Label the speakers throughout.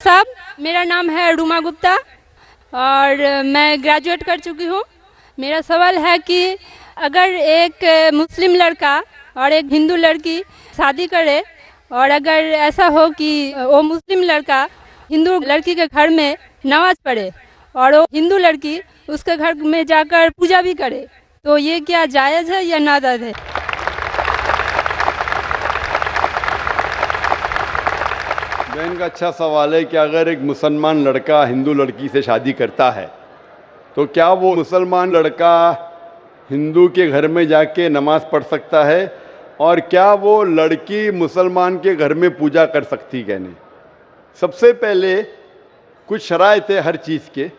Speaker 1: साहब, मेरा नाम है रूमा गुप्ता और मैं ग्रेजुएट कर चुकी हूँ। मेरा सवाल है कि अगर एक मुस्लिम लड़का और एक हिंदू लड़की शादी करे और अगर ऐसा हो कि वो मुस्लिम लड़का हिंदू लड़की के घर में नमाज पढ़े और वो हिंदू लड़की उसके घर में जाकर पूजा भी करे, तो ये क्या जायज़ है या नाजायज़ है?
Speaker 2: बहन का अच्छा सवाल है कि अगर एक मुसलमान लड़का हिंदू लड़की से शादी करता है तो क्या वो मुसलमान लड़का हिंदू के घर में जाके नमाज पढ़ सकता है और क्या वो लड़की मुसलमान के घर में पूजा कर सकती है? नहीं। सबसे पहले कुछ शराइत है हर चीज़ के।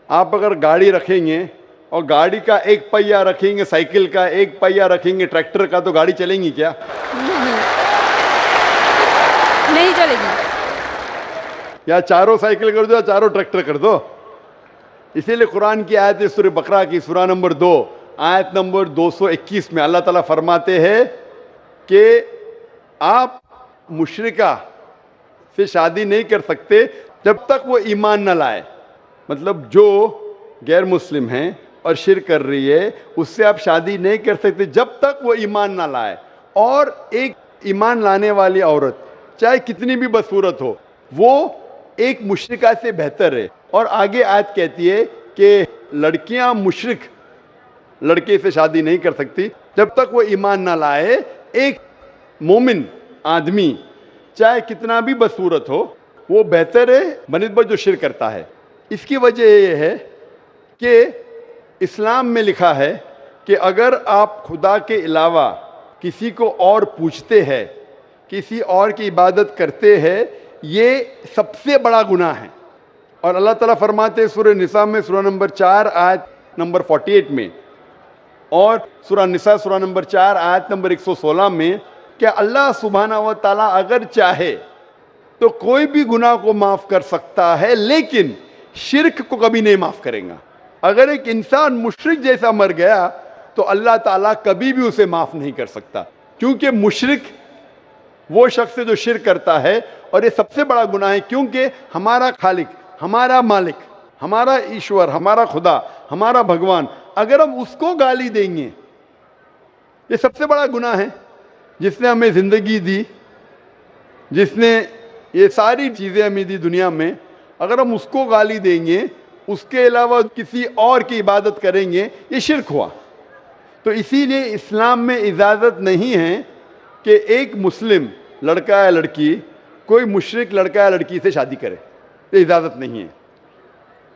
Speaker 2: आप अगर गाड़ी रखेंगे और गाड़ी का एक पहिया रखेंगे, साइकिल का एक पहिया रखेंगे, ट्रैक्टर का, तो गाड़ी चलेंगी क्या?
Speaker 1: नहीं चलेगी।
Speaker 2: या चारों साइकिल कर दो या चारों ट्रैक्टर कर दो। इसीलिए कुरान की आयत है सूरह बकरा की सूरा नंबर 2 आयत नंबर 221 में अल्लाह ताला फरमाते हैं कि आप मुशरिका से शादी नहीं कर सकते जब तक वो ईमान न लाए। मतलब जो गैर मुस्लिम हैं और शिर्क कर रही है उससे आप शादी नहीं कर सकते जब तक वो ईमान ना लाए। और एक ईमान लाने वाली औरत चाहे कितनी भी बदसूरत हो वो एक मुशरिका से बेहतर है। और आगे आयत कहती है कि लड़कियां मुशरिक लड़के से शादी नहीं कर सकती जब तक वो ईमान ना लाए। एक मोमिन आदमी चाहे कितना भी बदसूरत हो वो बेहतर है बनिस्बत जो शिर्क करता है। इसकी वजह यह है कि इस्लाम में लिखा है कि अगर आप खुदा के अलावा किसी को और पूछते हैं, किसी और की इबादत करते हैं, ये सबसे बड़ा गुनाह है। और अल्लाह ताला फरमाते हैं सूरह निसा में सूरा नंबर 4 आयत नंबर 48 में और सूरा निसा सूरा नंबर 4 आयत नंबर 116 में कि अल्लाह सुब्हाना व तआला अगर चाहे तो कोई भी गुनाह को माफ़ कर सकता है लेकिन शिर्क को कभी नहीं माफ़ करेगा। अगर एक इंसान मुशरिक जैसा मर गया तो अल्लाह ताला कभी भी उसे माफ़ नहीं कर सकता, क्योंकि मुशरिक वो शख्स है जो शिर्क करता है। और ये सबसे बड़ा गुनाह है क्योंकि हमारा खालिक, हमारा मालिक, हमारा ईश्वर, हमारा खुदा, हमारा भगवान, अगर हम उसको गाली देंगे, ये सबसे बड़ा गुनाह है। जिसने हमें ज़िंदगी दी, जिसने ये सारी चीज़ें हमें दी दुनिया में, अगर हम उसको गाली देंगे, उसके अलावा किसी और की इबादत करेंगे, ये शिर्क हुआ। तो इसीलिए इस्लाम में इजाज़त नहीं है कि एक मुस्लिम लड़का या लड़की कोई मुशरिक लड़का या लड़की से शादी करे, ये इजाज़त नहीं है।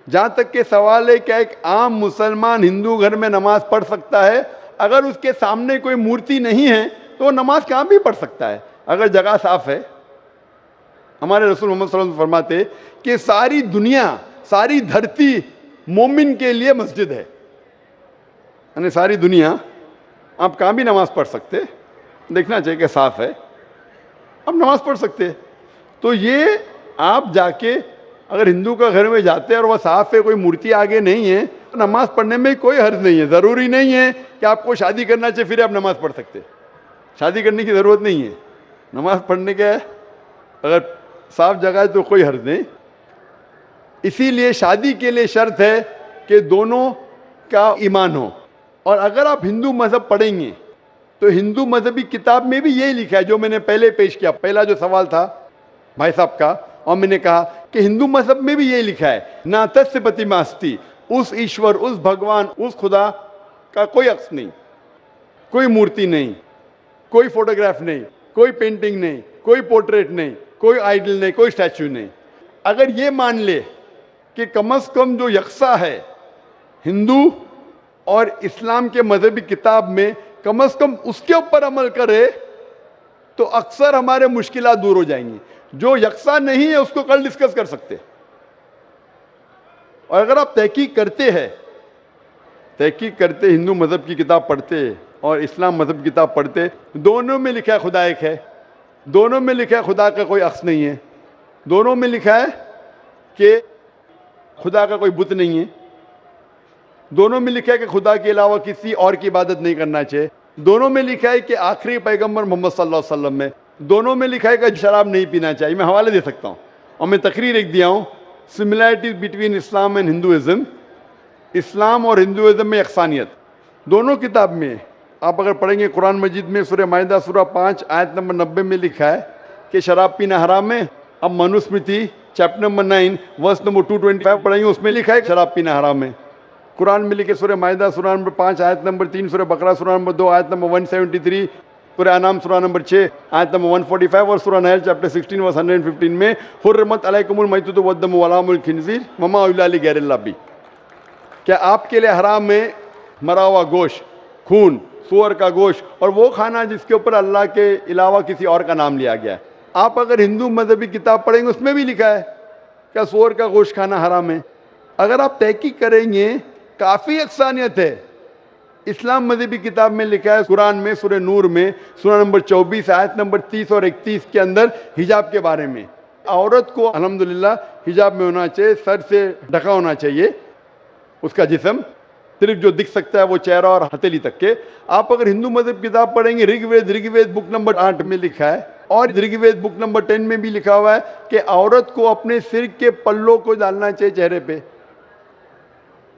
Speaker 2: जहाँ तक के सवाल है क्या एक आम मुसलमान हिंदू घर में नमाज पढ़ सकता है? अगर उसके सामने कोई मूर्ति नहीं है तो वो नमाज कहाँ भी पढ़ सकता है अगर जगह साफ है। हमारे रसूल मोहम्मद सल्लल्लाहु अलैहि वसल्लम फरमाते कि सारी दुनिया, सारी धरती मोमिन के लिए मस्जिद है। यानी सारी दुनिया आप कहाँ भी नमाज पढ़ सकते, देखना चाहिए कि साफ है, आप नमाज पढ़ सकते। तो ये आप जाके अगर हिंदू का घर में जाते हैं और वह साफ है, कोई मूर्ति आगे नहीं है, तो नमाज पढ़ने में कोई हर्ज नहीं है। ज़रूरी नहीं है कि आपको शादी करना चाहिए फिर आप नमाज पढ़ सकते। शादी करने की ज़रूरत नहीं है, नमाज पढ़ने का अगर साफ जगह है तो कोई हर्ज नहीं। इसीलिए शादी के लिए शर्त है कि दोनों का ईमान हो। और अगर आप हिंदू मज़हब पढ़ेंगे तो हिंदू मज़हबी किताब में भी यही लिखा है जो मैंने पहले पेश किया, पहला जो सवाल था भाई साहब का, और मैंने कहा कि हिंदू मज़हब में भी यही लिखा है, ना तस्य प्रतिमास्ति, उस ईश्वर, उस भगवान, उस खुदा का कोई अक्स नहीं, कोई मूर्ति नहीं, कोई फोटोग्राफ नहीं, कोई पेंटिंग नहीं, कोई पोर्ट्रेट नहीं, कोई आइडल नहीं, कोई स्टैचू नहीं। अगर ये मान ले कि कम से कम जो यकसा है हिंदू और इस्लाम के मजहबी किताब में, कम से कम उसके ऊपर अमल करे तो अक्सर हमारे मुश्किलात दूर हो जाएंगी। जो यकसा नहीं है उसको कल डिस्कस कर सकते। और अगर आप तहकीक करते हैं, तहकीक करते, हिंदू मजहब की किताब पढ़ते और इस्लाम मजहब की किताब पढ़ते, दोनों में लिखा है खुदा एक है, दोनों में लिखा है खुदा का कोई अक्स नहीं है, दोनों में लिखा है कि खुदा का कोई बुत नहीं है, दोनों में लिखा है कि खुदा के अलावा किसी और की इबादत नहीं करना चाहिए, दोनों में लिखा है कि आखिरी पैगंबर मोहम्मद सल्लल्लाहु अलैहि वसल्लम में دونوں میں لکھا ہے کہ شراب نہیں پینا چاہیے. میں حوالے دے سکتا ہوں اور میں تقریر ایک دیا ہوں, similarities between Islam and Hinduism. Islam اور ہندوازم میں یکسانیت دونوں کتاب میں ہے. آپ اگر پڑھیں گے قرآن مجید میں سورہ مائدہ سورہ 5 آیت نمبر 90 میں لکھا ہے کہ شراب پینا حرام ہے. اب Manusmriti chapter number 9 verse number 225 پڑھیں گے, اس میں لکھا ہے کہ شراب پینا حرام ہے. قرآن میں لکھے سورہ مائدہ سورہ نمبر 5 آیت نمبر 3, سورہ بقرہ سورہ نمبر 2 آیت نمبر 173, سورہ انعام سورہ نمبر 6 آیت نمبر 145 اور سورہ نحل چیپٹر 16 ورس 115 میں حرمت علیکم المیتۃ والدم ولحم الخنزیر وما اہل لغیر اللہ بھی. کیا آپ کے لیے حرام ہے مرا ہوا گوشت, خون, سور کا گوشت اور وہ کھانا جس کے اوپر اللہ کے علاوہ کسی اور کا نام لیا گیا ہے. آپ اگر ہندو مذہبی کتاب پڑھیں گے اس میں بھی لکھا ہے کہ سور کا گوشت کھانا حرام ہے. اگر آپ تحقیق کریں گے کافی یکسانیت ہے. اسلام مذہبی کتاب میں لکھا ہے قرآن میں سورہ نور میں سورہ نمبر 24 آیت نمبر 30 اور 31 کے اندر حجاب کے بارے میں. عورت کو الحمدللہ حجاب میں ہونا چاہیے, سر سے ڈھکا ہونا چاہیے اس کا جسم, صرف جو دکھ سکتا ہے وہ چہرہ اور ہتھیلی تک کے. آپ اگر ہندو مذہب کتاب پڑھیں گے رگ وید بک نمبر 8 میں لکھا ہے اور رگ وید بک نمبر 10 میں بھی لکھا ہوا ہے کہ عورت کو اپنے سر کے پلوں کو ڈالنا چاہیے چہرے پہ.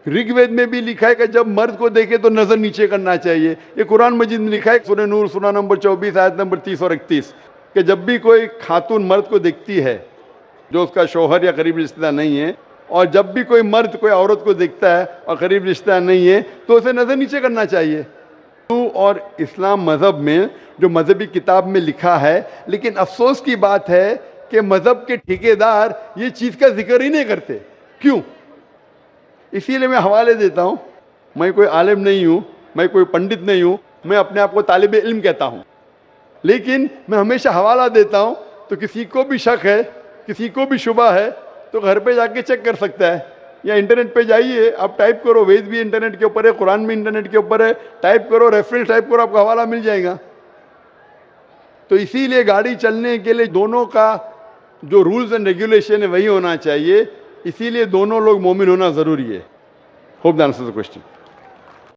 Speaker 2: رگ وید میں بھی لکھا ہے کہ جب مرد کو دیکھے تو نظر نیچے کرنا چاہیے. یہ قرآن مجید میں لکھا ہے سورہ نور سورہ نمبر 24 آیت نمبر 30 اور 31 کہ جب بھی کوئی خاتون مرد کو دیکھتی ہے جو اس کا شوہر یا قریب رشتہ دار نہیں ہے, اور جب بھی کوئی مرد کوئی عورت کو دیکھتا ہے اور قریب رشتہ دار نہیں ہے تو اسے نظر نیچے کرنا چاہیے. اور اسلام مذہب میں جو مذہبی کتاب میں لکھا ہے, لیکن افسوس کی بات ہے کہ مذہب کے ٹھیکیدار یہ چیز کا ذکر ہی نہیں کرتے. کیوں؟ اسی لیے میں حوالے دیتا ہوں. میں کوئی عالم نہیں ہوں, میں کوئی پنڈت نہیں ہوں, میں اپنے آپ کو طالب علم کہتا ہوں, لیکن میں ہمیشہ حوالہ دیتا ہوں. تو کسی کو بھی شک ہے, کسی کو بھی شبہ ہے تو گھر پہ جا کے چیک کر سکتا ہے, یا انٹرنیٹ پہ جائیے, آپ ٹائپ کرو, وید بھی انٹرنیٹ کے اوپر ہے, قرآن بھی انٹرنیٹ کے اوپر ہے, ٹائپ کرو, ریفرنس ٹائپ کرو, آپ کو حوالہ مل جائے گا. تو اسی لیے گاڑی چلنے کے لیے دونوں کا جو رولز اینڈ ریگولیشن ہے وہی ہونا چاہیے. اسی لیے دونوں لوگ مومن ہونا ضروری ہے. Hope that answers the question.